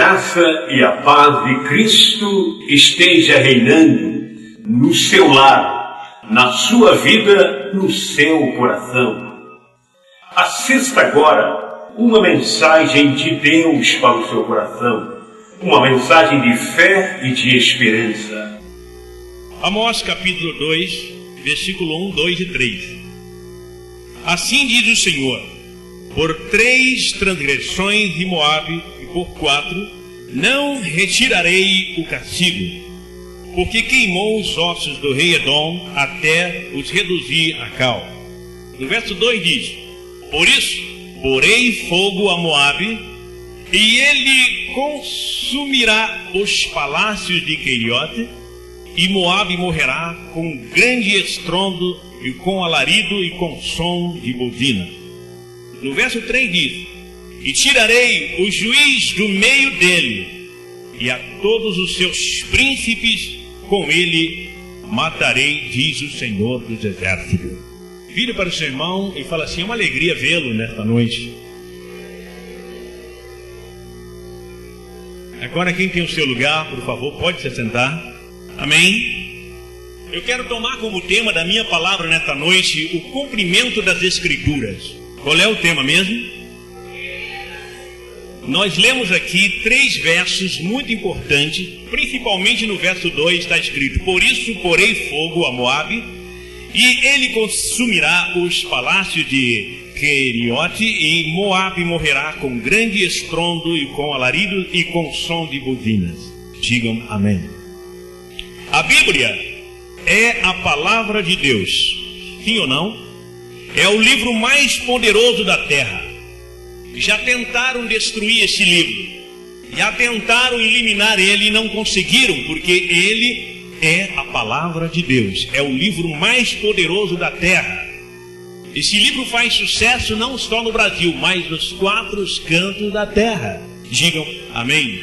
graça e a paz de Cristo esteja reinando no seu lar, na sua vida, no seu coração. Assista agora uma mensagem de Deus para o seu coração, uma mensagem de fé e de esperança. Amós capítulo 2, versículo 1, 2 e 3. Assim diz o Senhor: por 3 transgressões de Moabe e por 4 não retirarei o castigo, porque queimou os ossos do rei Edom até os reduzir a cal. No verso 2 diz: por isso porei fogo a Moabe, e ele consumirá os palácios de Queriote, e Moabe morrerá com grande estrondo, e com alarido e com som de buzina. No verso 3 diz: e tirarei o juiz do meio dele, e a todos os seus príncipes com ele matarei, diz o Senhor dos Exércitos. Vire para o seu irmão e fala assim: é uma alegria vê-lo nesta noite. Agora, quem tem o seu lugar, por favor, pode se sentar. Amém? Eu quero tomar como tema da minha palavra nesta noite o cumprimento das Escrituras. Qual é o tema mesmo? Nós lemos aqui 3 versos muito importantes, principalmente no verso 2 está escrito: por isso porei fogo a Moabe, e ele consumirá os palácios de Queriote, e Moabe morrerá com grande estrondo, e com alarido e com som de buzinas. Digam amém. A Bíblia é a palavra de Deus, sim ou não? É o livro mais poderoso da terra. Já tentaram destruir esse livro, já tentaram eliminar ele e não conseguiram, porque ele é a palavra de Deus, é o livro mais poderoso da terra. Esse livro faz sucesso não só no Brasil, mas nos 4 cantos da terra. Digam amém.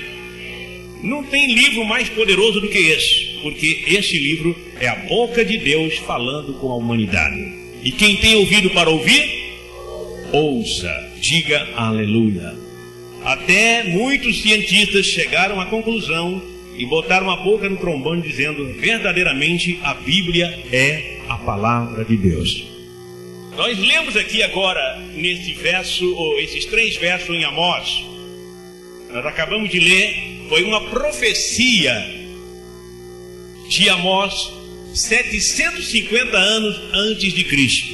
Não tem livro mais poderoso do que esse, porque esse livro é a boca de Deus falando com a humanidade. E quem tem ouvido para ouvir, ouça, diga aleluia. Até muitos cientistas chegaram à conclusão e botaram a boca no trombone dizendo: verdadeiramente a Bíblia é a palavra de Deus. Nós lemos aqui agora nesse verso, ou esses 3 versos em Amós. Nós acabamos de ler, foi uma profecia de Amós 750 anos antes de Cristo.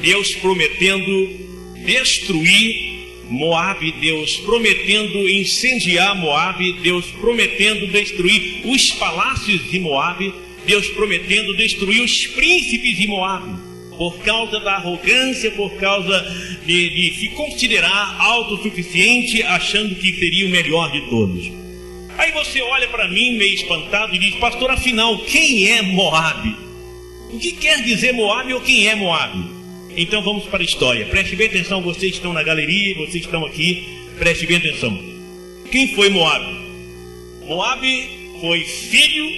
Deus prometendo destruir Moabe, Deus prometendo incendiar Moabe, Deus prometendo destruir os palácios de Moabe, Deus prometendo destruir os príncipes de Moabe, por causa da arrogância, por causa de se considerar autossuficiente, achando que seria o melhor de todos. Aí você olha para mim meio espantado e diz: pastor, afinal, quem é Moabe? O que quer dizer Moabe ou quem é Moabe? Então vamos para a história. Preste bem atenção, vocês que estão na galeria, vocês que estão aqui, preste bem atenção. Quem foi Moabe? Moabe foi filho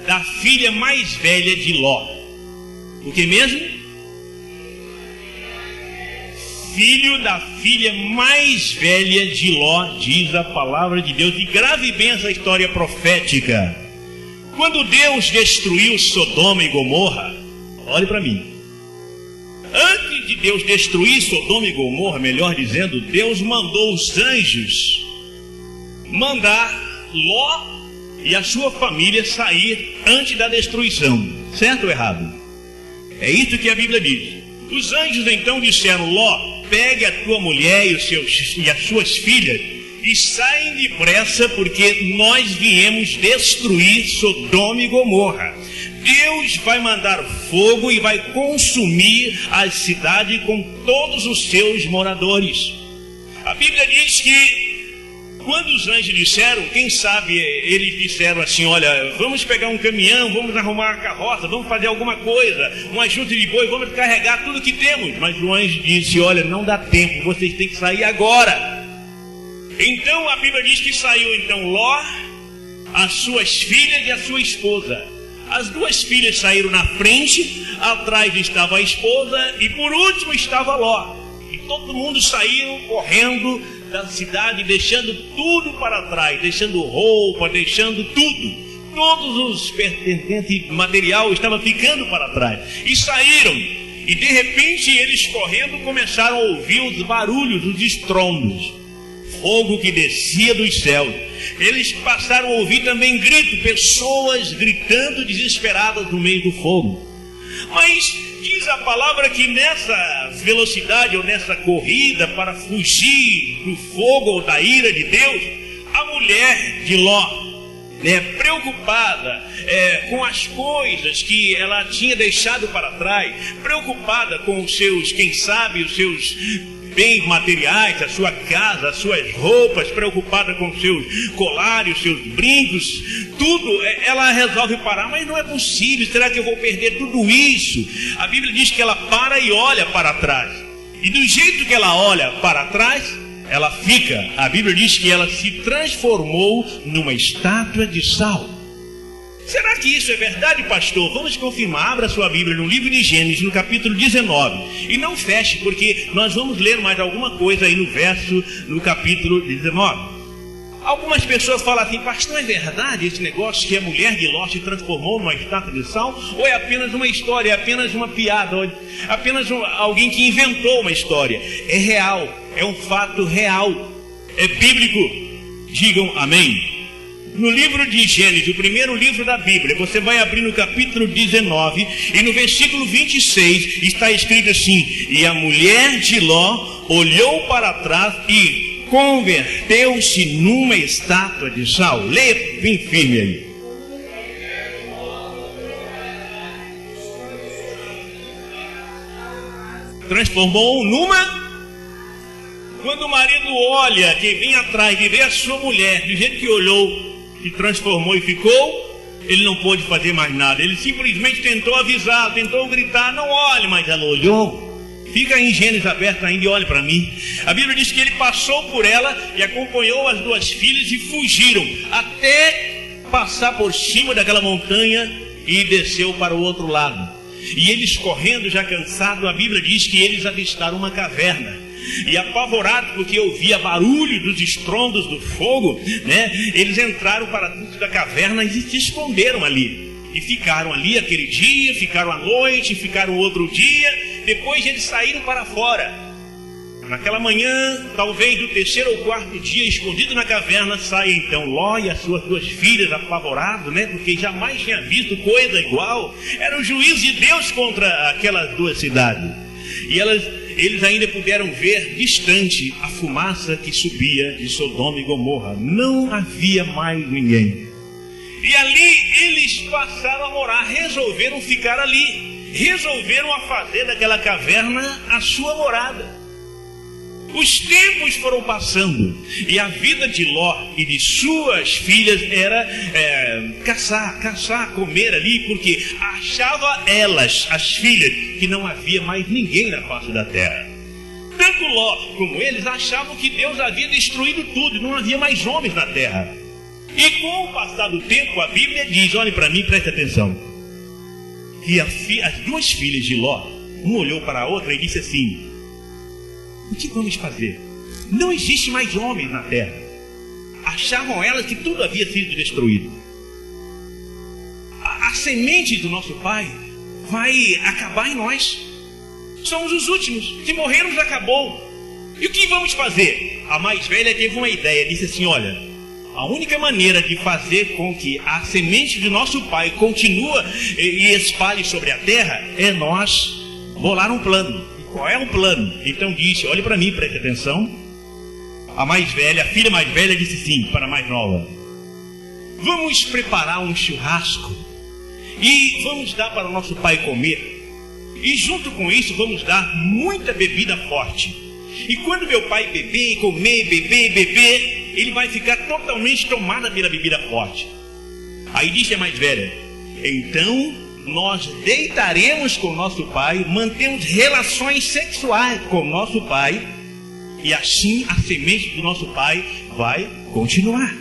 da filha mais velha de Ló. O que mesmo? Filho da filha mais velha de Ló, diz a palavra de Deus. E grave bem essa história profética. Quando Deus destruiu Sodoma e Gomorra, olhe para mim. Antes de Deus destruir Sodoma e Gomorra, melhor dizendo, Deus mandou os anjos mandar Ló e a sua família sair antes da destruição. Certo ou errado? É isso que a Bíblia diz. Os anjos então disseram: Ló, pegue a tua mulher e as suas filhas e saem depressa, porque nós viemos destruir Sodoma e Gomorra. Deus vai mandar fogo e vai consumir a cidade com todos os seus moradores. A Bíblia diz que quando os anjos disseram, quem sabe eles disseram assim: olha, vamos pegar um caminhão, vamos arrumar uma carroça, vamos fazer alguma coisa, um ajuste de boi, vamos carregar tudo que temos. Mas o anjo disse: olha, não dá tempo, vocês têm que sair agora. Então a Bíblia diz que saiu então Ló, as suas filhas e a sua esposa. As 2 filhas saíram na frente, atrás estava a esposa e por último estava Ló. E todo mundo saiu correndo da cidade, deixando tudo para trás, deixando roupa, deixando tudo. Todos os pertencentes material estava ficando para trás. E saíram. E de repente eles correndo começaram a ouvir os barulhos, os estrondos. Fogo que descia dos céus. Eles passaram a ouvir também gritos, pessoas gritando desesperadas no meio do fogo. Mas diz a palavra que nessa velocidade ou nessa corrida para fugir do fogo ou da ira de Deus, a mulher de Ló, preocupada com as coisas que ela tinha deixado para trás, preocupada com os seus, quem sabe, os seus bens materiais, a sua casa, as suas roupas, preocupada com os seus colares, os seus brincos, tudo, ela resolve parar. Mas não é possível, será que eu vou perder tudo isso? A Bíblia diz que ela para e olha para trás, e do jeito que ela olha para trás, ela fica. A Bíblia diz que ela se transformou numa estátua de sal. Será que isso é verdade, pastor? Vamos confirmar. Abra sua Bíblia no livro de Gênesis, no capítulo 19. E não feche, porque nós vamos ler mais alguma coisa aí no capítulo 19. Algumas pessoas falam assim: pastor, é verdade esse negócio que a mulher de Ló se transformou numa estátua de sal? Ou é apenas uma história, é apenas uma piada, ou apenas alguém que inventou uma história? É real, é um fato real, é bíblico. Digam amém. No livro de Gênesis, o primeiro livro da Bíblia, você vai abrir no capítulo 19 e no versículo 26 está escrito assim: e a mulher de Ló olhou para trás e converteu-se numa estátua de sal. Leia bem firme aí. Transformou numa... Quando o marido olha, que vem atrás e vê a sua mulher, do jeito que olhou, se transformou e ficou, ele não pôde fazer mais nada. Ele simplesmente tentou avisar, tentou gritar: não olhe, mas ela olhou. Fica aí em Gênesis aberto ainda e olhe para mim. A Bíblia diz que ele passou por ela e acompanhou as duas filhas e fugiram até passar por cima daquela montanha e desceu para o outro lado. E eles correndo, já cansados, a Bíblia diz que eles avistaram uma caverna. E apavorados porque ouvia barulho dos estrondos do fogo, eles entraram para dentro da caverna e se esconderam ali. E ficaram ali aquele dia, ficaram à noite, ficaram outro dia. Depois eles saíram para fora. Naquela manhã, talvez do terceiro ou quarto dia, escondido na caverna, sai então Ló e as suas duas filhas, apavorados, porque jamais tinha visto coisa igual. Era o juízo de Deus contra aquelas duas cidades. E eles ainda puderam ver distante a fumaça que subia de Sodoma e Gomorra. Não havia mais ninguém. E ali eles passaram a morar, resolveram ficar ali. Resolveram a fazer daquela caverna a sua morada. Os tempos foram passando e a vida de Ló e de suas filhas era caçar, comer ali, porque achava elas, as filhas, que não havia mais ninguém na face da terra. Tanto Ló como eles achavam que Deus havia destruído tudo, não havia mais homens na terra. E com o passar do tempo, a Bíblia diz, olhe para mim, preste atenção, que as duas filhas de Ló, uma olhou para a outra e disse assim: o que vamos fazer? Não existe mais homens na terra. Achavam elas que tudo havia sido destruído. A semente do nosso pai vai acabar em nós. Somos os últimos. Se morrermos, acabou. E o que vamos fazer? A mais velha teve uma ideia, disse assim: olha, a única maneira de fazer com que a semente de nosso pai continue e espalhe sobre a terra é nós bolar um plano. Qual é o plano? Então disse, olhe para mim, preste atenção. A filha mais velha disse sim para a mais nova: vamos preparar um churrasco e vamos dar para o nosso pai comer. E junto com isso vamos dar muita bebida forte. E quando meu pai beber, comer, beber, ele vai ficar totalmente tomado pela bebida forte. Aí disse a mais velha: então nós deitaremos com nosso pai, mantemos relações sexuais com nosso pai, e assim a semente do nosso pai vai continuar.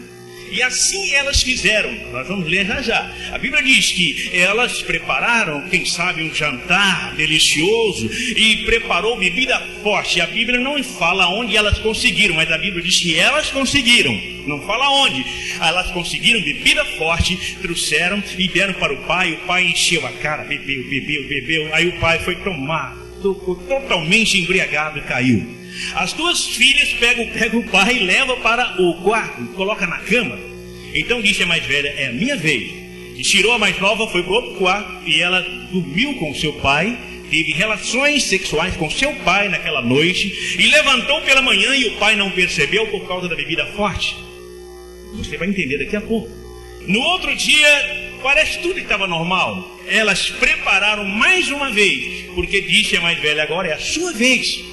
E assim elas fizeram. Nós vamos ler já já. A Bíblia diz que elas prepararam, quem sabe, um jantar delicioso e preparou bebida forte. A Bíblia não fala onde elas conseguiram, mas a Bíblia diz que elas conseguiram. Não fala onde. Elas conseguiram bebida forte, trouxeram e deram para o pai. O pai encheu a cara, bebeu. Aí o pai foi tomar, totalmente embriagado e caiu. As duas filhas pegam o pai e levam para o quarto, coloca na cama. Então disse a mais velha: é a minha vez. E tirou a mais nova, foi para o outro quarto e ela dormiu com seu pai, teve relações sexuais com seu pai naquela noite e levantou pela manhã e o pai não percebeu por causa da bebida forte. Você vai entender daqui a pouco. No outro dia, parece que tudo estava normal. Elas prepararam mais uma vez, porque disse a mais velha: agora é a sua vez.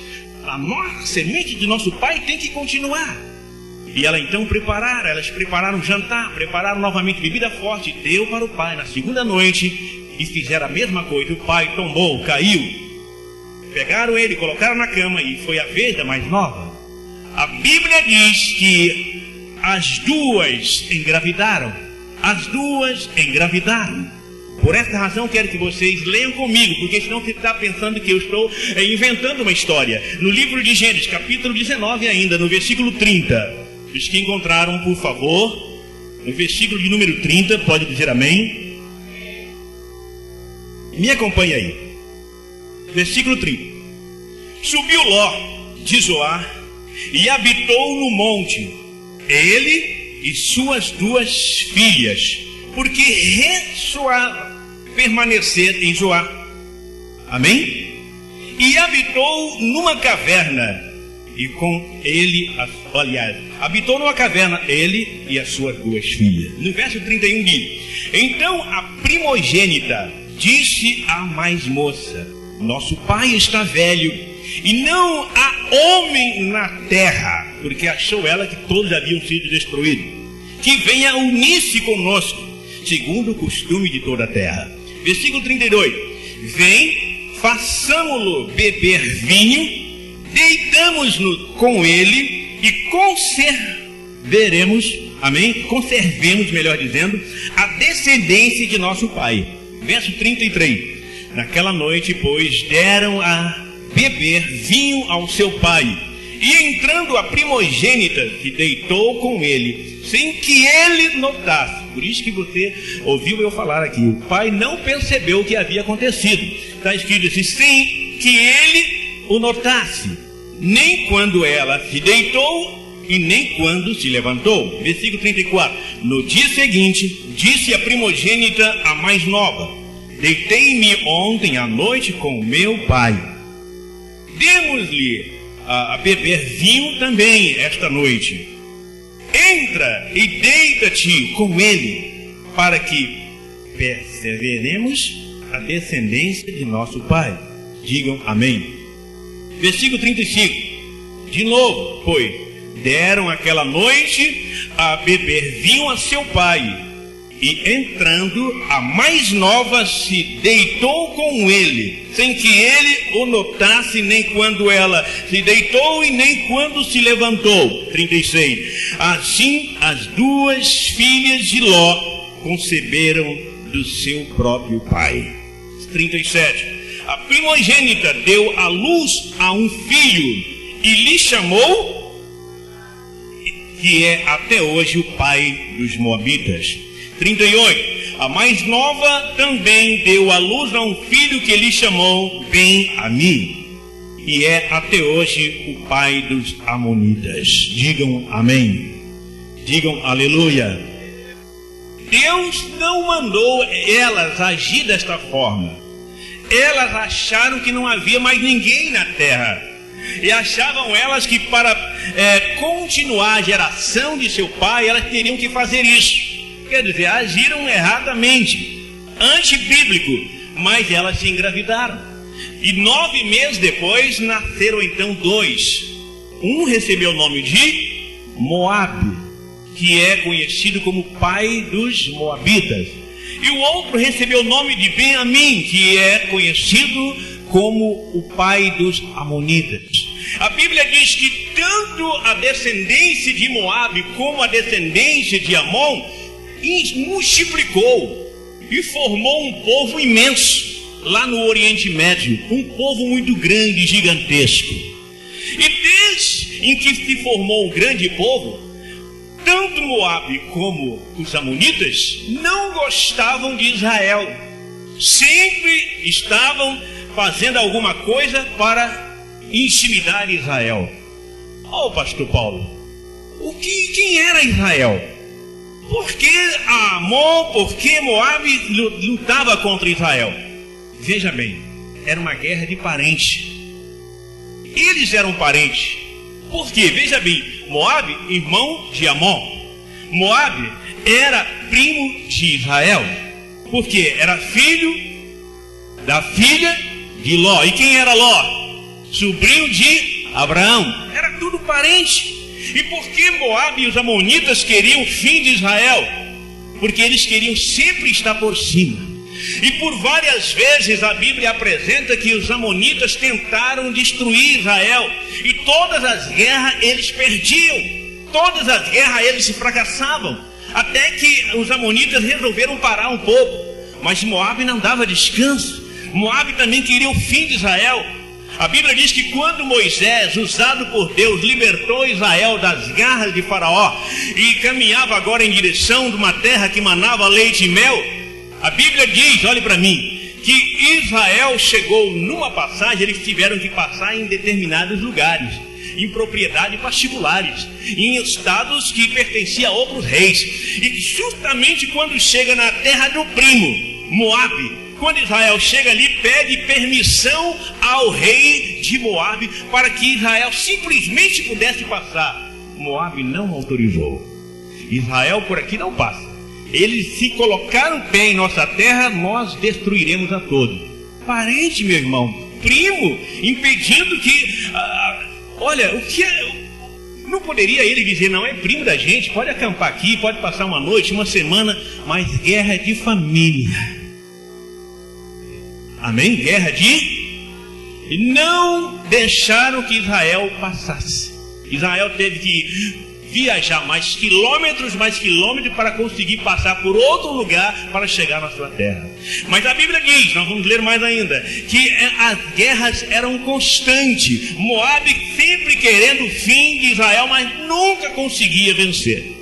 A semente de nosso pai tem que continuar. E elas prepararam jantar, prepararam novamente bebida forte, deu para o pai na segunda noite e fizeram a mesma coisa. O pai tombou, caiu. Pegaram ele, colocaram na cama e foi a vez da mais nova. A Bíblia diz que as duas engravidaram. Por essa razão quero que vocês leiam comigo, porque senão você está pensando que eu estou inventando uma história. No livro de Gênesis, capítulo 19 ainda, no versículo 30. Os que encontraram, por favor, no versículo de número 30, pode dizer amém? Me acompanhe aí. Versículo 30. Subiu Ló de Zoar e habitou no monte, ele e suas duas filhas, porque ressoava permanecer em Zoar. Amém? E habitou numa caverna, e com ele, habitou numa caverna, ele e as suas duas filhas. No verso 31 diz: então a primogênita disse à mais moça: nosso pai está velho, e não há homem na terra, porque achou ela que todos haviam sido destruídos, que venha unir-se conosco, segundo o costume de toda a terra. Versículo 32. Vem, façamo-lo beber vinho, deitamos-nos com ele e conservemos, melhor dizendo, a descendência de nosso pai. Verso 33. Naquela noite, pois, deram a beber vinho ao seu pai, e entrando a primogênita se deitou com ele, sem que ele notasse. Por isso que você ouviu eu falar aqui, o pai não percebeu o que havia acontecido. Está escrito assim: sem que ele o notasse, nem quando ela se deitou e nem quando se levantou. Versículo 34. No dia seguinte, disse a primogênita a mais nova: deitei-me ontem à noite com meu pai, demos-lhe a beber vinho também esta noite. Entra e deita-te com ele, para que perseveremos a descendência de nosso pai. Digam amém. Versículo 35. De novo, pois, deram aquela noite a beber vinho a seu pai, e entrando a mais nova se deitou com ele, sem que ele o notasse, nem quando ela se deitou e nem quando se levantou. 36. Assim as duas filhas de Ló conceberam do seu próprio pai. 37. A primogênita deu à luz a um filho e lhe chamou, que é até hoje o pai dos moabitas. 38. A mais nova também deu à luz a um filho que lhe chamou Ben-Ami, e é até hoje o pai dos amonitas. Digam amém. Digam aleluia. Deus não mandou elas agir desta forma. Elas acharam que não havia mais ninguém na terra, e achavam elas que para continuar a geração de seu pai, elas teriam que fazer isso. Quer dizer, agiram erradamente, antibíblico, mas elas se engravidaram. E 9 meses depois nasceram então 2. Um recebeu o nome de Moabe, que é conhecido como pai dos moabitas. E o outro recebeu o nome de Ben-Ami, que é conhecido como o pai dos amonitas. A Bíblia diz que tanto a descendência de Moabe como a descendência de Amon multiplicou e formou um povo imenso lá no Oriente Médio, um povo muito grande, gigantesco. E desde em que se formou um grande povo, tanto Moabe como os amonitas não gostavam de Israel. Sempre estavam fazendo alguma coisa para intimidar Israel. Oh, pastor Paulo, quem era Israel? Por que Amon, por que Moabe lutava contra Israel? Veja bem, era uma guerra de parentes. Eles eram parentes. Por quê? Veja bem, Moabe, irmão de Amon. Moabe era primo de Israel. Por quê? Era filho da filha de Ló. E quem era Ló? Sobrinho de Abraão. Era tudo parente. E por que Moabe e os amonitas queriam o fim de Israel? Porque eles queriam sempre estar por cima. E por várias vezes a Bíblia apresenta que os amonitas tentaram destruir Israel. E todas as guerras eles perdiam. Todas as guerras eles fracassavam. Até que os amonitas resolveram parar um pouco. Mas Moabe não dava descanso. Moabe também queria o fim de Israel. A Bíblia diz que quando Moisés, usado por Deus, libertou Israel das garras de Faraó e caminhava agora em direção de uma terra que manava leite e mel, a Bíblia diz, olhe para mim, que Israel chegou numa passagem, eles tiveram que passar em determinados lugares, em propriedades particulares, em estados que pertenciam a outros reis. E justamente quando chega na terra do primo, Moabe, quando Israel chega ali, pede permissão ao rei de Moabe para que Israel simplesmente pudesse passar. Moabe não autorizou. Israel por aqui não passa. Eles se colocaram o pé em nossa terra, nós destruiremos a todos. Parente, meu irmão, primo, impedindo que... olha, o que é... Não poderia ele dizer, não, é primo da gente, pode acampar aqui, pode passar uma noite, uma semana, mas guerra de família. Amém? Guerra de... E não deixaram que Israel passasse. Israel teve que viajar mais quilômetros para conseguir passar por outro lugar para chegar na sua terra. Mas a Bíblia diz, nós vamos ler mais ainda, que as guerras eram constantes. Moabe sempre querendo o fim de Israel, mas nunca conseguia vencer.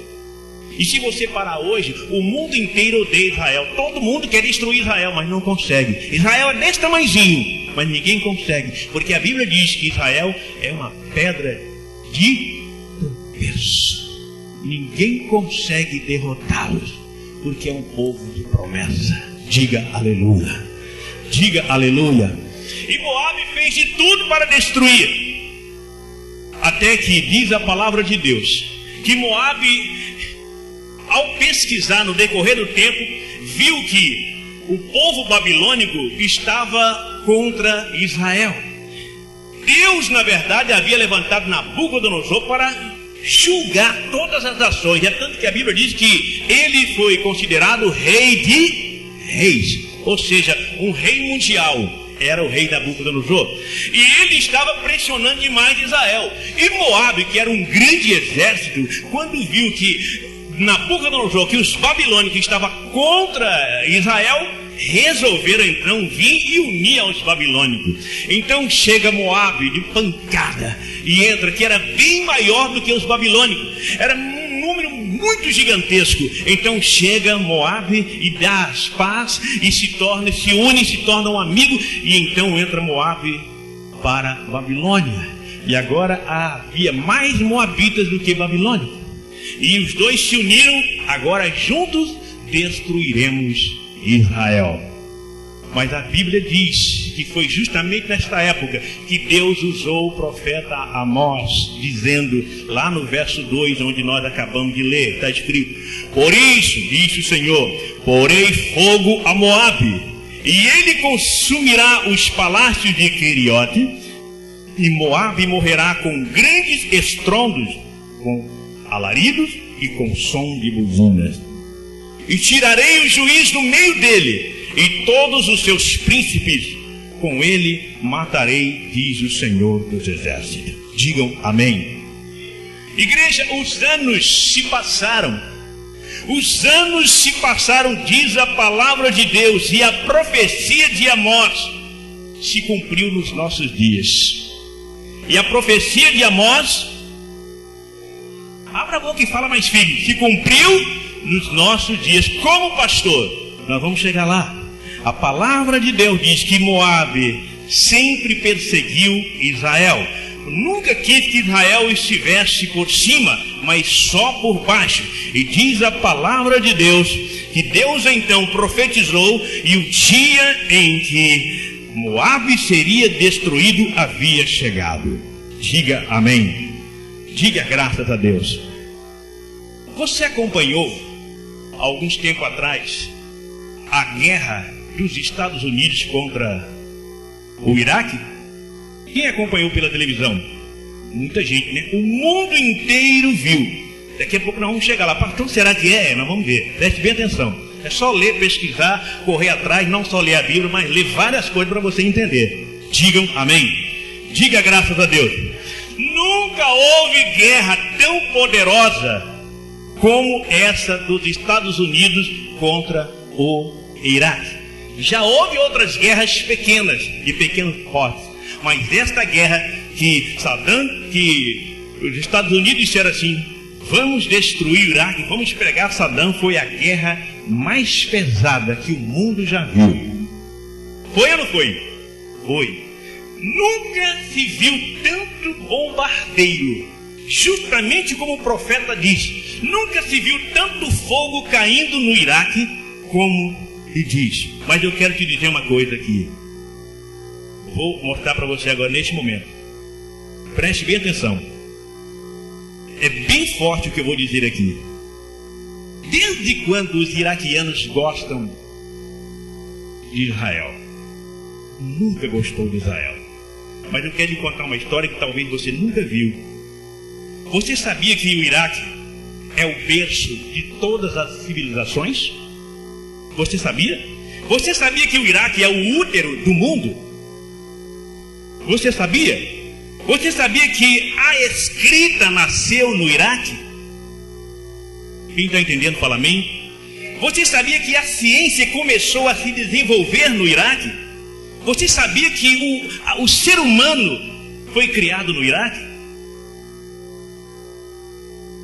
E se você parar hoje, o mundo inteiro odeia Israel. Todo mundo quer destruir Israel, mas não consegue. Israel é desse tamanhozinho, mas ninguém consegue. Porque a Bíblia diz que Israel é uma pedra de tropeço. Ninguém consegue derrotá-los, porque é um povo de promessa. Diga aleluia. Diga aleluia. E Moabe fez de tudo para destruir. Até que diz a palavra de Deus que Moabe, ao pesquisar no decorrer do tempo, viu que o povo babilônico estava contra Israel. Deus, na verdade, havia levantado Nabucodonosor para julgar todas as nações. É tanto que a Bíblia diz que ele foi considerado rei de reis, ou seja, um rei mundial. Era o rei Nabucodonosor. E ele estava pressionando demais Israel. E Moabe, que era um grande exército, quando viu que Nabucodonosor, que os babilônicos estavam contra Israel, resolveram então vir e unir aos babilônicos. Então chega Moabe de pancada e entra, que era bem maior do que os babilônicos. Era um número muito gigantesco. Então chega Moabe e dá as paz e se une, se torna um amigo. E então entra Moabe para Babilônia. E agora havia mais moabitas do que babilônicos. E os dois se uniram, agora juntos destruiremos Israel. Mas a Bíblia diz que foi justamente nesta época que Deus usou o profeta Amós, dizendo, lá no verso 2, onde nós acabamos de ler, está escrito: por isso, disse o Senhor, porei fogo a Moabe, e ele consumirá os palácios de Queriote, e Moabe morrerá com grandes estrondos, com alaridos e com som de buzinas. E tirarei o juiz do meio dele, e todos os seus príncipes com ele matarei, diz o Senhor dos Exércitos. Digam amém. Igreja, os anos se passaram. Os anos se passaram, diz a palavra de Deus, e a profecia de Amós se cumpriu nos nossos dias. E a profecia de Amós, abra a boca e fala mais firme, se cumpriu nos nossos dias. Como pastor, nós vamos chegar lá. A palavra de Deus diz que Moabe sempre perseguiu Israel. Nunca quis que Israel estivesse por cima, mas só por baixo. E diz a palavra de Deus que Deus então profetizou, e o dia em que Moabe seria destruído havia chegado. Diga amém. Diga graças a Deus. Você acompanhou alguns tempos atrás a guerra dos Estados Unidos contra o Iraque? Quem acompanhou pela televisão? Muita gente, né? O mundo inteiro viu. Daqui a pouco nós vamos chegar lá. Pastor, será que é? Nós vamos ver. Preste bem atenção. É só ler, pesquisar, correr atrás, não só ler a Bíblia, mas ler várias coisas para você entender. Digam amém. Diga graças a Deus. Nunca houve guerra tão poderosa como essa dos Estados Unidos contra o Iraque. Já houve outras guerras pequenas, de pequenos portes. Mas esta guerra que os Estados Unidos disseram assim: vamos destruir o Iraque, vamos pegar Saddam, foi a guerra mais pesada que o mundo já viu. Foi ou não foi? Foi. Nunca se viu tanto bombardeio, justamente como o profeta diz. Nunca se viu tanto fogo caindo no Iraque como ele diz. Mas eu quero te dizer uma coisa aqui. Vou mostrar para você agora neste momento. Preste bem atenção. É bem forte o que eu vou dizer aqui. Desde quando os iraquianos gostam de Israel? Nunca gostou de Israel. Mas eu quero lhe contar uma história que talvez você nunca viu. Você sabia que o Iraque é o berço de todas as civilizações? Você sabia? Você sabia que o Iraque é o útero do mundo? Você sabia? Você sabia que a escrita nasceu no Iraque? Quem está entendendo, fala amém. Você sabia que a ciência começou a se desenvolver no Iraque? Você sabia que o ser humano foi criado no Iraque?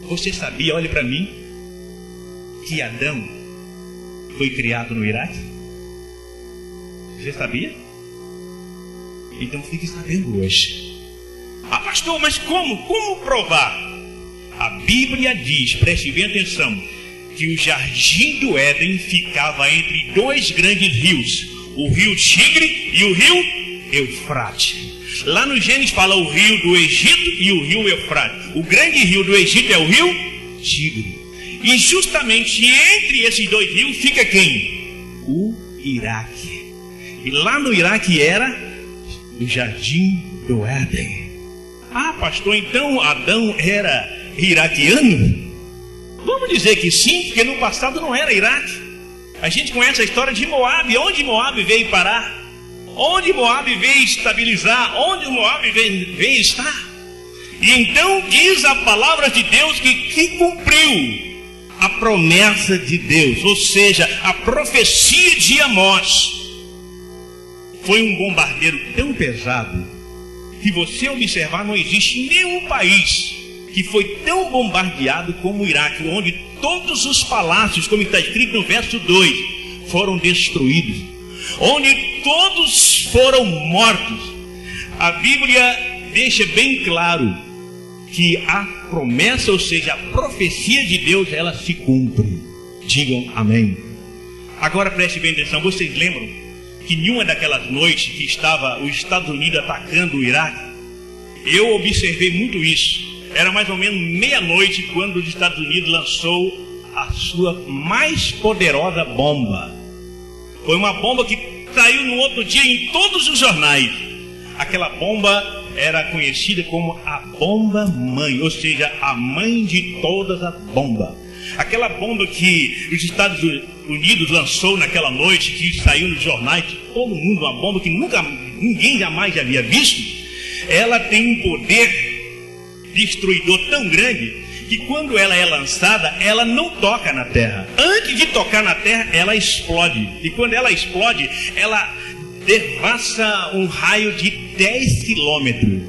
Você sabia, olhe para mim, que Adão foi criado no Iraque? Você sabia? Então fique sabendo hoje. Ah, pastor, mas como? Como provar? A Bíblia diz, preste bem atenção, que o jardim do Éden ficava entre dois grandes rios, o rio Tigre e o rio Eufrates. Lá no Gênesis fala o rio do Egito e o rio Eufrates. O grande rio do Egito é o rio Tigre. E justamente entre esses dois rios fica quem? O Iraque. E lá no Iraque era o jardim do Éden. Ah, pastor, então Adão era iraquiano? Vamos dizer que sim, porque no passado não era Iraque. A gente conhece a história de Moabe. Onde Moabe veio parar? Onde Moabe veio estabilizar? Onde Moabe veio estar? E então diz a palavra de Deus que cumpriu a promessa de Deus, ou seja, a profecia de Amós. Foi um bombardeiro tão pesado que, você observar, não existe nenhum país que foi tão bombardeado como o Iraque, onde todos os palácios, como está escrito no verso 2, foram destruídos, onde todos foram mortos. A Bíblia deixa bem claro que a promessa, ou seja, a profecia de Deus, ela se cumpre. Digam amém. Agora preste bem atenção. Vocês lembram que em uma daquelas noites que estava os Estados Unidos atacando o Iraque, eu observei muito isso. Era mais ou menos meia-noite quando os Estados Unidos lançou a sua mais poderosa bomba. Foi uma bomba que saiu no outro dia em todos os jornais. Aquela bomba era conhecida como a bomba mãe, ou seja, a mãe de todas as bombas. Aquela bomba que os Estados Unidos lançou naquela noite, que saiu nos jornais, todo mundo, uma bomba que ninguém jamais havia visto. Ela tem um poder destruidor tão grande que quando ela é lançada, ela não toca na terra. Antes de tocar na terra, ela explode. E quando ela explode, ela devassa um raio de 10 quilômetros.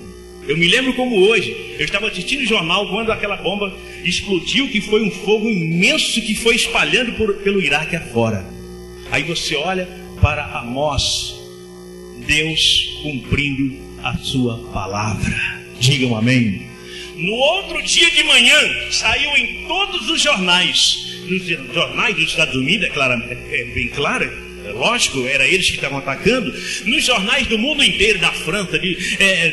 Eu me lembro como hoje, eu estava assistindo o jornal quando aquela bomba explodiu, que foi um fogo imenso que foi espalhando pelo Iraque afora. Aí você olha para Amós, Deus cumprindo a sua palavra. Digam amém. No outro dia de manhã, saiu em todos os jornais, nos jornais dos Estados Unidos, é bem claro, lógico, era eles que estavam atacando, nos jornais do mundo inteiro, da França,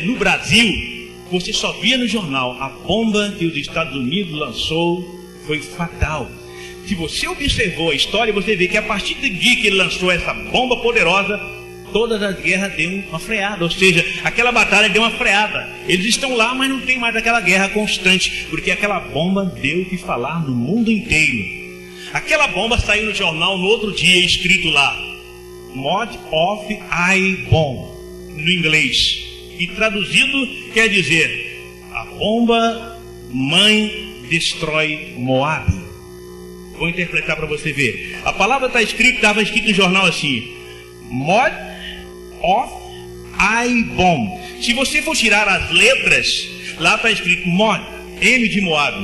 no Brasil, você só via no jornal, a bomba que os Estados Unidos lançou foi fatal. Se você observou a história, você vê que a partir do dia que ele lançou essa bomba poderosa, todas as guerras deu uma freada, ou seja, aquela batalha deu uma freada. Eles estão lá, mas não tem mais aquela guerra constante, porque aquela bomba deu o que falar no mundo inteiro. Aquela bomba saiu no jornal no outro dia, escrito lá, Mod of I Bomb, no inglês, e traduzido quer dizer, a bomba mãe destrói Moab. Vou interpretar para você ver. A palavra estava escrito no jornal assim, Mod of I Bomb. Se você for tirar as letras, lá está escrito Mod, M de Moab,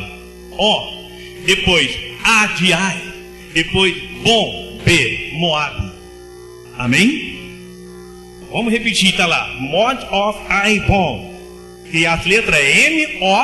O, depois A de I, depois Bom, B, Moab. Amém? Vamos repetir, está lá, Mod of I Bomb, e as letras é M, O,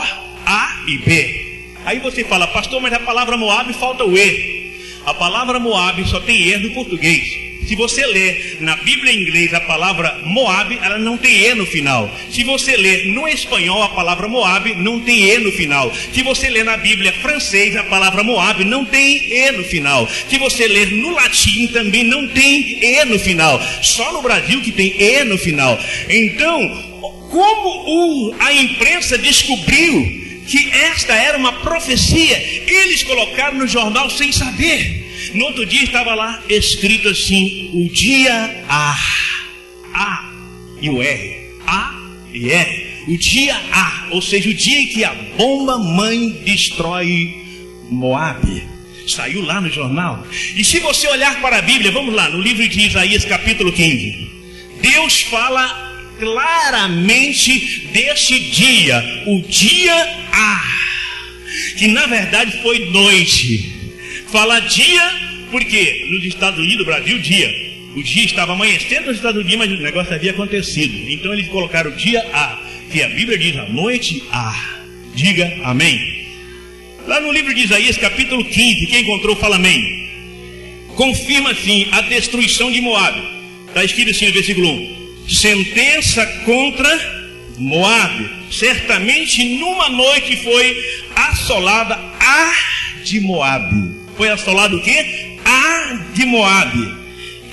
A e B. Aí você fala, pastor, mas a palavra Moab falta o E. A palavra Moab só tem E no português. Se você ler na Bíblia em inglês a palavra Moab, ela não tem E no final. Se você ler no espanhol a palavra Moab, não tem E no final. Se você ler na Bíblia francês a palavra Moab, não tem E no final. Se você ler no latim também não tem E no final. Só no Brasil que tem E no final. Então, como a imprensa descobriu que esta era uma profecia, eles colocaram no jornal sem saber. No outro dia estava lá escrito assim, o dia A e o R, A e R, o dia A, ou seja, o dia em que a bomba mãe destrói Moab. Saiu lá no jornal. E se você olhar para a Bíblia, vamos lá, no livro de Isaías capítulo 15, Deus fala claramente desse dia, o dia A, que na verdade foi noite. Fala dia, porque nos Estados Unidos, no Brasil, dia. O dia estava amanhecendo nos Estados Unidos, mas o negócio havia acontecido. Então eles colocaram o dia A, que a Bíblia diz a noite A. Diga amém. Lá no livro de Isaías, capítulo 15, quem encontrou, fala amém. Confirma assim a destruição de Moab. Está escrito assim no versículo 1. Sentença contra Moab. Certamente numa noite foi assolada a de Moab. Foi assolado o quê? A de Moab.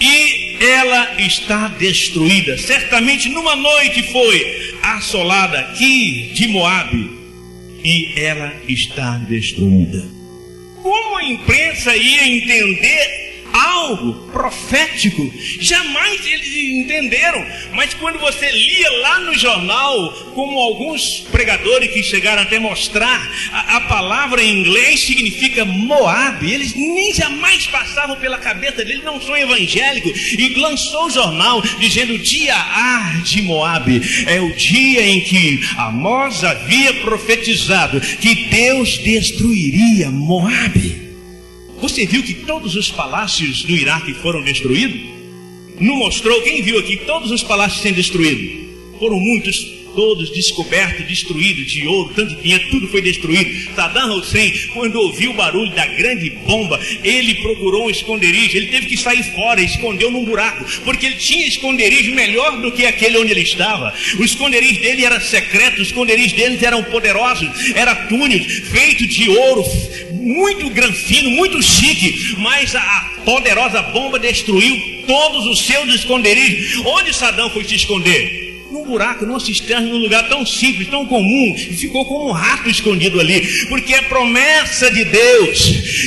E ela está destruída. Certamente numa noite foi assolada aqui de Moab. E ela está destruída. Como a imprensa ia entender algo profético? Jamais eles entenderam. Mas quando você lia lá no jornal, como alguns pregadores que chegaram até mostrar, a palavra em inglês significa Moab. Eles nem jamais passavam pela cabeça deles, não são evangélicos. E lançou o jornal dizendo: dia A de Moab. É o dia em que Amós havia profetizado que Deus destruiria Moab. Você viu que todos os palácios do Iraque foram destruídos? Não mostrou? Quem viu aqui todos os palácios sendo destruídos? Foram muitos, todos descobertos, destruídos, de ouro, tanto dinheiro, tudo foi destruído. Saddam Hussein, quando ouviu o barulho da grande bomba, ele procurou um esconderijo. Ele teve que sair fora, escondeu num buraco, porque ele tinha esconderijo melhor do que aquele onde ele estava. O esconderijo dele era secreto, os esconderijos deles eram poderosos, eram túneis feitos de ouro, muito granfino, muito chique, mas a poderosa bomba destruiu todos os seus esconderijos. Onde Saddam foi se esconder? num buraco, numa cisterna, num lugar tão simples, tão comum, e ficou como um rato escondido ali, porque é promessa de Deus.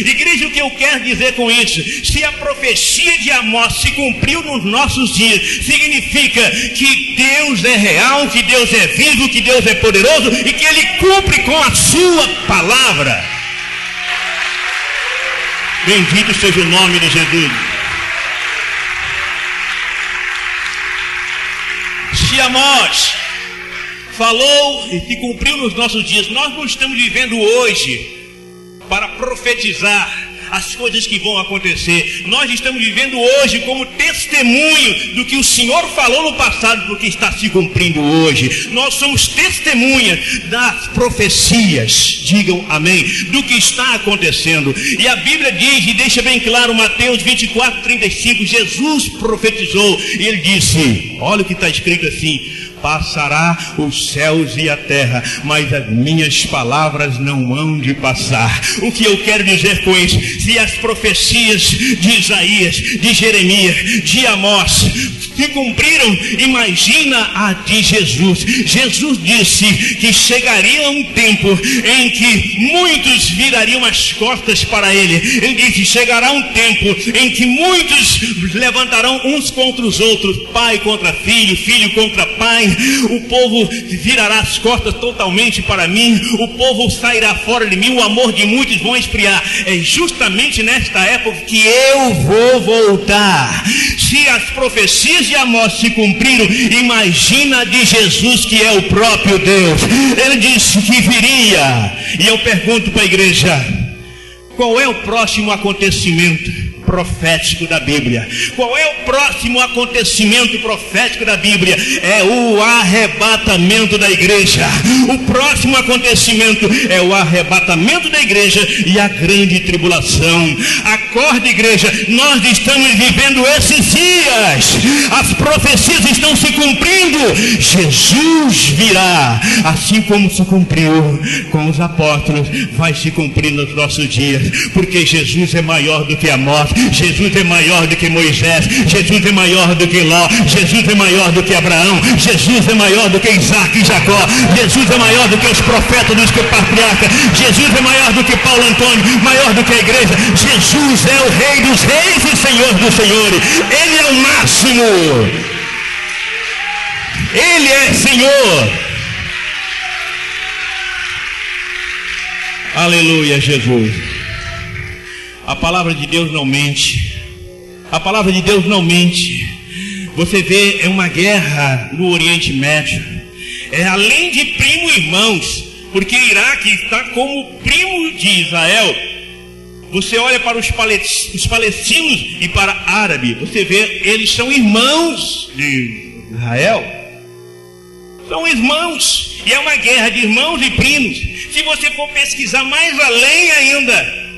Igreja, o que eu quero dizer com isso? Se a profecia de Amós se cumpriu nos nossos dias, significa que Deus é real, que Deus é vivo, que Deus é poderoso e que Ele cumpre com a sua palavra. Bendito seja o nome de Jesus. Se Amós falou e se cumpriu nos nossos dias, nós não estamos vivendo hoje para profetizar as coisas que vão acontecer. Nós estamos vivendo hoje como testemunho do que o Senhor falou no passado, do que está se cumprindo hoje. Nós somos testemunhas das profecias, digam amém, do que está acontecendo. E a Bíblia diz, e deixa bem claro, Mateus 24:35, Jesus profetizou, e ele disse, olha o que está escrito assim: passará os céus e a terra, mas as minhas palavras não hão de passar. O que eu quero dizer com isso? Se as profecias de Isaías, de Jeremias, de Amós se cumpriram, imagina a de Jesus. Jesus disse que chegaria um tempo em que muitos virariam as costas para ele. Ele disse, chegará um tempo em que muitos levantarão uns contra os outros, pai contra filho, filho contra pai. O povo virará as costas totalmente para mim, o povo sairá fora de mim, o amor de muitos vão esfriar. É justamente nesta época que eu vou voltar. Se as profecias de Amós se cumpriram, imagina a de Jesus, que é o próprio Deus. Ele disse que viria. E eu pergunto para a igreja, qual é o próximo acontecimento profético da Bíblia? Qual é o próximo acontecimento profético da Bíblia? É o arrebatamento da igreja. O próximo acontecimento é o arrebatamento da igreja e a grande tribulação. Acorde, igreja, nós estamos vivendo esses dias. As profecias estão se cumprindo. Jesus virá, assim como se cumpriu com os apóstolos, vai se cumprir nos nossos dias, porque Jesus é maior do que a morte. Jesus é maior do que Moisés, Jesus é maior do que Ló, Jesus é maior do que Abraão, Jesus é maior do que Isaac e Jacó, Jesus é maior do que os profetas, do que o patriarca, Jesus é maior do que Paulo Antônio, maior do que a igreja. Jesus é o Rei dos reis e Senhor dos senhores. Ele é o máximo, Ele é Senhor. Aleluia, Jesus. A palavra de Deus não mente. A palavra de Deus não mente. Você vê, é uma guerra no Oriente Médio. É além de primo irmãos, porque Iraque está como primo de Israel. Você olha para os palestinos e para árabe, você vê, eles são irmãos de Israel. São irmãos. E é uma guerra de irmãos e primos. Se você for pesquisar mais além ainda,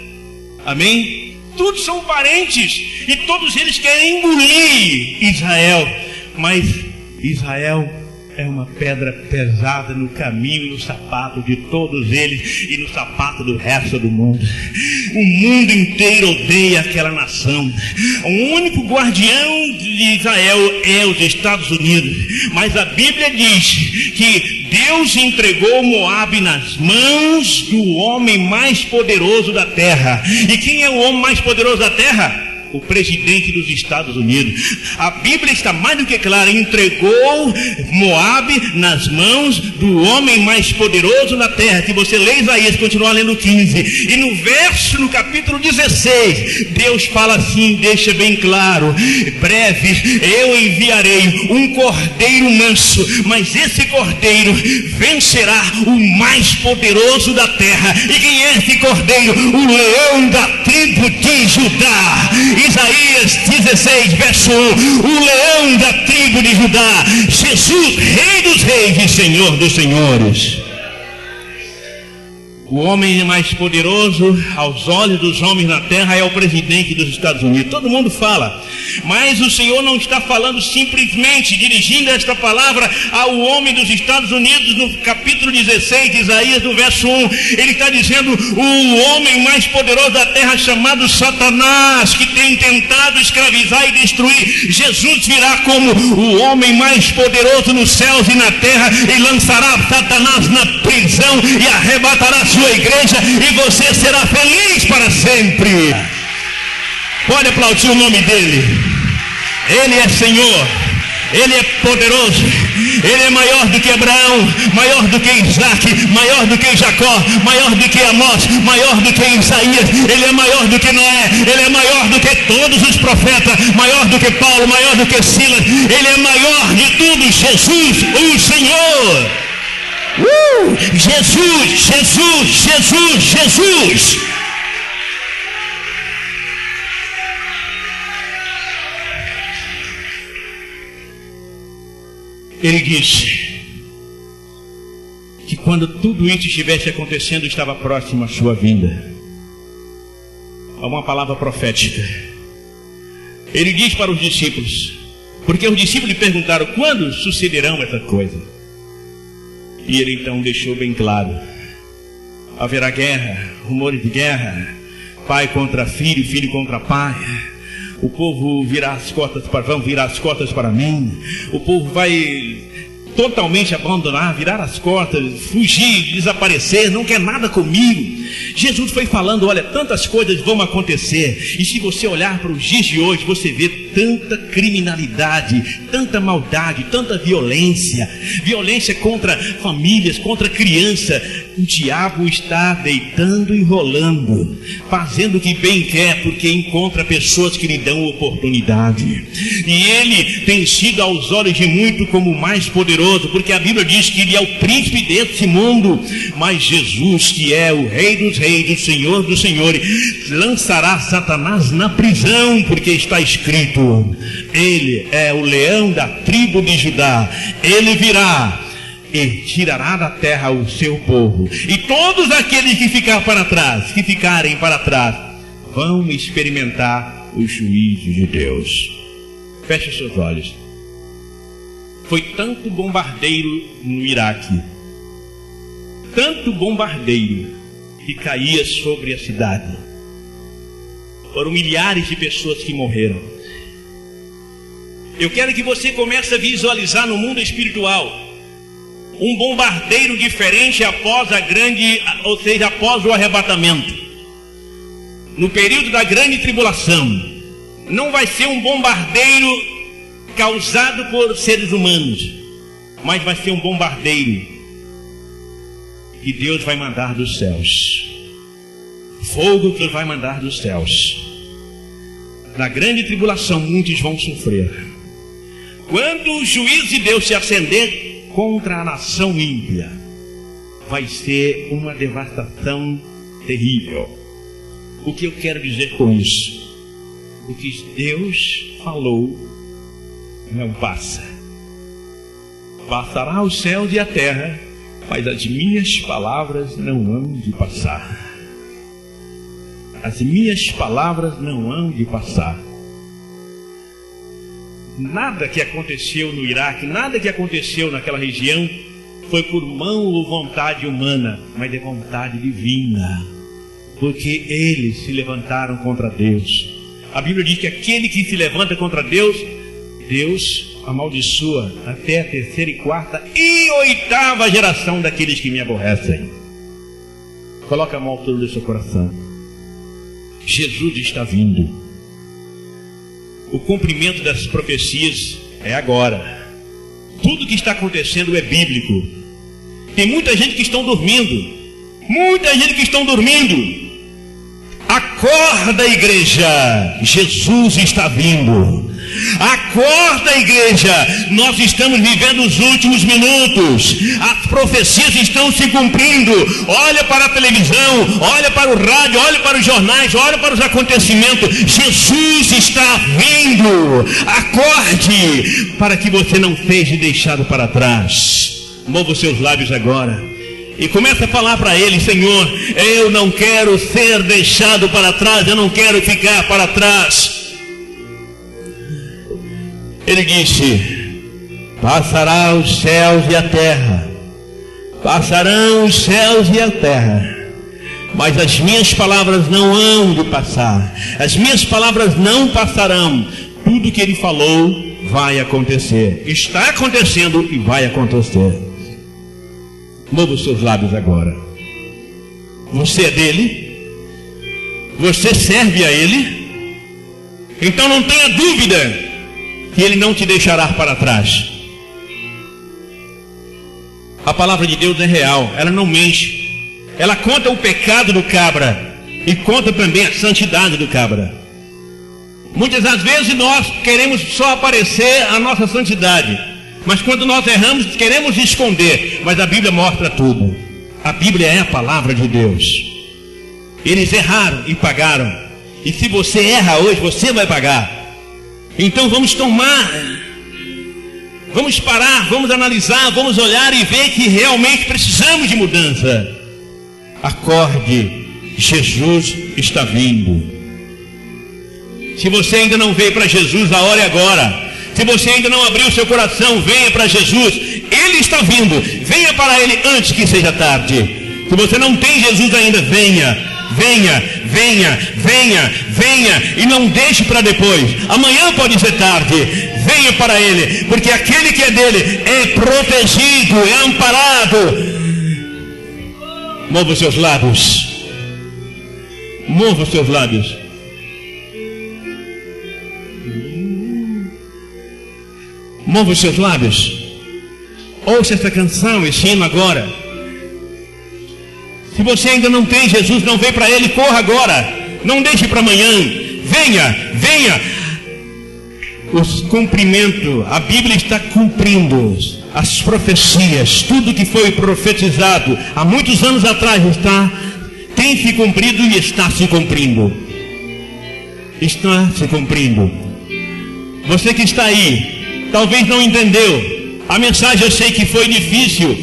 amém? Todos são parentes e todos eles querem engolir Israel, mas Israel é uma pedra pesada no caminho e no sapato de todos eles e no sapato do resto do mundo. O mundo inteiro odeia aquela nação. O único guardião de Israel é os Estados Unidos, mas a Bíblia diz que Deus entregou Moabe nas mãos do homem mais poderoso da terra. E quem é o homem mais poderoso da terra? O presidente dos Estados Unidos. A Bíblia está mais do que clara, entregou Moabe nas mãos do homem mais poderoso da terra. Se você lê Isaías, continua lendo 15, e no capítulo 16, Deus fala assim, deixa bem claro: breve eu enviarei um cordeiro manso, mas esse cordeiro vencerá o mais poderoso da terra. E quem é esse cordeiro? O leão da tribo de Judá. Isaías 16, verso 1, o leão da tribo de Judá, Jesus, Rei dos reis e Senhor dos senhores. O homem mais poderoso aos olhos dos homens na terra é o presidente dos Estados Unidos. Todo mundo fala Mas o Senhor não está falando simplesmente, dirigindo esta palavra ao homem dos Estados Unidos, no capítulo 16 de Isaías, do verso 1. Ele está dizendo: o homem mais poderoso da terra, chamado Satanás, que tem tentado escravizar e destruir, Jesus virá como o homem mais poderoso nos céus e na terra, e lançará Satanás na prisão e arrebatará sua igreja, e você será feliz para sempre. Pode aplaudir o nome dele. Ele é Senhor, Ele é poderoso, Ele é maior do que Abraão, maior do que Isaac, maior do que Jacó, maior do que Amós, maior do que Isaías. Ele é maior do que Noé, Ele é maior do que todos os profetas, maior do que Paulo, maior do que Silas. Ele é maior de tudo, Jesus, o Senhor. Jesus, Jesus, Jesus, Jesus. Ele disse que quando tudo isso estivesse acontecendo, estava próximo a sua vinda. Há uma palavra profética. Ele diz para os discípulos, porque os discípulos lhe perguntaram: quando sucederão essa coisa? E ele então deixou bem claro: haverá guerra, rumores de guerra, pai contra filho, filho contra pai. O povo vão virar as costas para mim. O povo vai totalmente abandonar, virar as costas, fugir, desaparecer, não quer nada comigo. Jesus foi falando: olha, tantas coisas vão acontecer. E se você olhar para os dias de hoje, você vê tanta criminalidade, tanta maldade, tanta violência. Violência contra famílias, contra criança. O diabo está deitando e rolando, fazendo o que bem quer, porque encontra pessoas que lhe dão oportunidade. E ele tem sido aos olhos de muito como o mais poderoso, porque a Bíblia diz que ele é o príncipe desse mundo. Mas Jesus, que é o Rei dos Reis, o Senhor dos Senhores, lançará Satanás na prisão, porque está escrito: ele é o leão da tribo de Judá. Ele virá e tirará da terra o seu povo, e todos aqueles que ficarem para trás, vão experimentar o juízo de Deus. Feche seus olhos. Foi tanto bombardeiro no Iraque, tanto bombardeiro que caía sobre a cidade. Foram milhares de pessoas que morreram. Eu quero que você comece a visualizar no mundo espiritual um bombardeiro diferente após após o arrebatamento. No período da grande tribulação, não vai ser um bombardeiro causado por seres humanos, mas vai ser um bombardeiro que Deus vai mandar dos céus. Fogo que Deus vai mandar dos céus. Na grande tribulação, muitos vão sofrer. Quando o juízo de Deus se acender contra a nação ímpia, vai ser uma devastação terrível. O que eu quero dizer com isso? O que Deus falou não passa. Passará os céus e a terra, mas as minhas palavras não hão de passar. As minhas palavras não hão de passar. Nada que aconteceu no Iraque, nada que aconteceu naquela região foi por mão ou vontade humana, mas de vontade divina, porque eles se levantaram contra Deus. A Bíblia diz que aquele que se levanta contra Deus, Deus amaldiçoa até a terceira e quarta e oitava geração daqueles que me aborrecem. Coloca a mão ao altura do seu coração. Jesus está vindo. O cumprimento das profecias é agora. Tudo que está acontecendo é bíblico. Tem muita gente que estão dormindo. Muita gente que estão dormindo. Acorda, igreja. Jesus está vindo. Acorda, igreja. Nós estamos vivendo os últimos minutos. As profecias estão se cumprindo. Olha para a televisão, olha para o rádio, olha para os jornais, olha para os acontecimentos. Jesus está vindo. Acorde, para que você não seja deixado para trás. Mova os seus lábios agora e começa a falar para Ele: Senhor, eu não quero ser deixado para trás, eu não quero ficar para trás. Ele disse: passará os céus e a terra, passarão os céus e a terra, mas as minhas palavras não hão de passar. As minhas palavras não passarão. Tudo que ele falou vai acontecer. Está acontecendo e vai acontecer. Mova os seus lábios agora. Você é dele? Você serve a ele? Então não tenha dúvida que ele não te deixará para trás. A palavra de Deus é real, ela não mente. Ela conta o pecado do cabra e conta também a santidade do cabra. Muitas das vezes nós queremos só aparecer a nossa santidade, mas quando nós erramos queremos esconder. Mas a Bíblia mostra tudo. A Bíblia é a palavra de Deus. Eles erraram e pagaram. E se você erra hoje, você vai pagar. Então vamos parar, vamos analisar, vamos olhar e ver que realmente precisamos de mudança. Acorde, Jesus está vindo. Se você ainda não veio para Jesus, a hora é agora. Se você ainda não abriu seu coração, venha para Jesus. Ele está vindo. Venha para Ele antes que seja tarde. Se você não tem Jesus ainda, venha. E não deixe para depois. Amanhã pode ser tarde. Venha para Ele, porque aquele que é dele é protegido, é amparado. Mova os seus lábios. Mova os seus lábios. Mova os seus lábios. Ouça essa canção, esse hino agora. Se você ainda não tem Jesus, não vem para Ele, corra agora. Não deixe para amanhã. Venha. O cumprimento, a Bíblia está cumprindo as profecias, tudo que foi profetizado há muitos anos atrás tem se cumprido e está se cumprindo. Está se cumprindo. Você que está aí, talvez não entendeu. A mensagem eu sei que foi difícil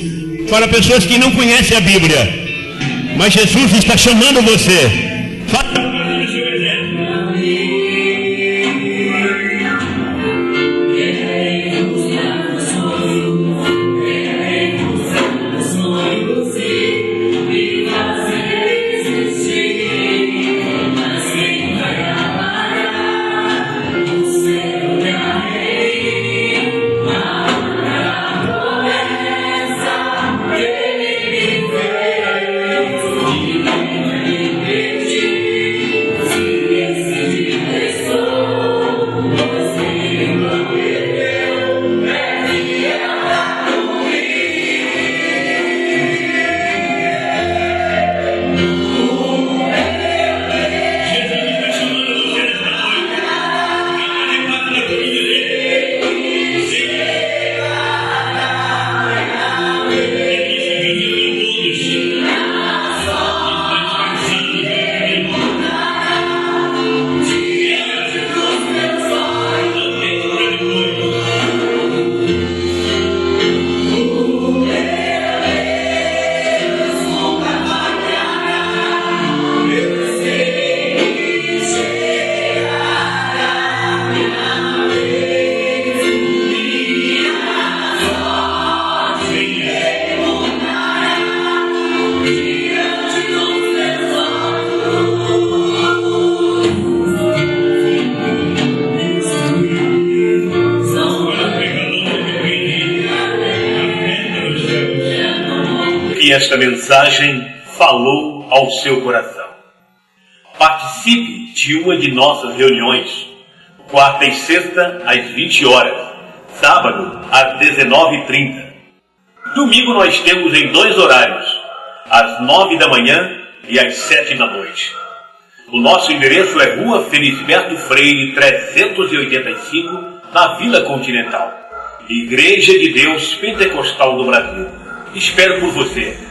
para pessoas que não conhecem a Bíblia. Mas Jesus está chamando você. Que esta mensagem falou ao seu coração. Participe de uma de nossas reuniões, quarta e sexta às 20 horas, sábado às 19h30. Domingo nós temos em 2 horários, às 9 da manhã e às 7 da noite. O nosso endereço é Rua Felisberto Freire 385, na Vila Continental. Igreja de Deus Pentecostal do Brasil. Espero por você.